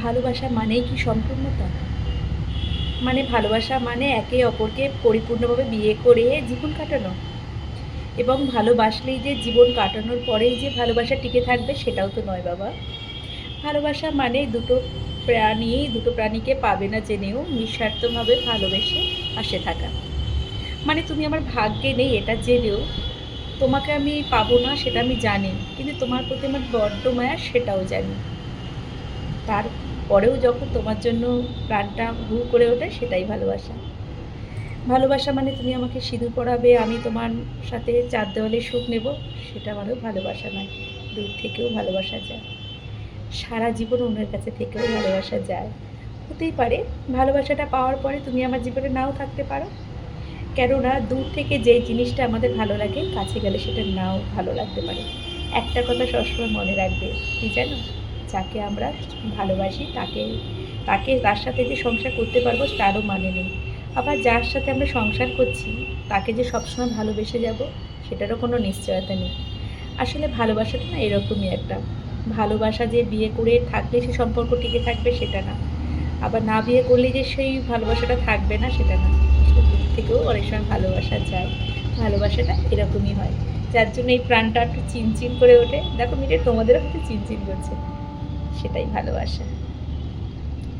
ভালোবাসা মানেই কি সম্পূর্ণতা? মানে ভালোবাসা মানে একে অপরকে পরিপূর্ণভাবে বিয়ে করে জীবন কাটানো? এবং ভালোবাসলেই যে জীবন কাটানোর পরেই যে ভালোবাসা টিকে থাকবে সেটাও তো নয় বাবা। ভালোবাসা মানে দুটো প্রাণীকে পাবে না জেনেও নিঃস্বার্থভাবে ভালোবেসে পাশে থাকা। মানে তুমি আমার ভাগ্যে নেই এটা জেনেও তোমাকে আমি পাবো না সেটা আমি জানি। কিন্তু তোমার প্রতি আমার বড্ড মায়া সেটাও জানি। তারপরেও যখন তোমার জন্য প্রাণটা হু করে ওঠে সেটাই ভালোবাসা। ভালোবাসা মানে তুমি আমাকে সিঁদুর পরাবে, আমি তোমার সাথে ৪ দেওয়ালে সুখ নেব, সেটা মানেও ভালোবাসা নয়। দূর থেকেও ভালোবাসা যায়। সারা জীবন অন্যের কাছে থেকেও ভালোবাসা যায়। হতেই পারে ভালোবাসাটা পাওয়ার পরে তুমি আমার জীবনে নাও থাকতে পারো। কেননা দূর থেকে যেই জিনিসটা আমাদের ভালো লাগে কাছে গেলে সেটা নাও ভালো লাগতে পারে। একটা কথা সবসময় মনে রাখবে, কি জানো? যাকে আমরা ভালোবাসি তার সাথে যে সংসার করতে পারবো তারও মানে নেই। আবার যার সাথে আমরা সংসার করছি তাকে যে সবসময় ভালোবেসে যাব সেটারও কোনো নিশ্চয়তা নেই। আসলে ভালোবাসাটা না এরকমই একটা। ভালোবাসা যে বিয়ে করে থাকলে সে সম্পর্ক টিকে থাকবে সেটা না। আবার না বিয়ে করলে যে সেই ভালোবাসাটা থাকবে না সেটা না। আসলে দূর থেকেও অনেক সময় ভালোবাসা যায়। ভালোবাসাটা এরকমই হয়। যার জন্য এই প্রাণটা একটু চিনচিন করে ওঠে। দেখো মিলে তোমাদেরও হয়তো চিনচিন করছে। সেটাই ভালোবাসা।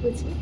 বুঝলি?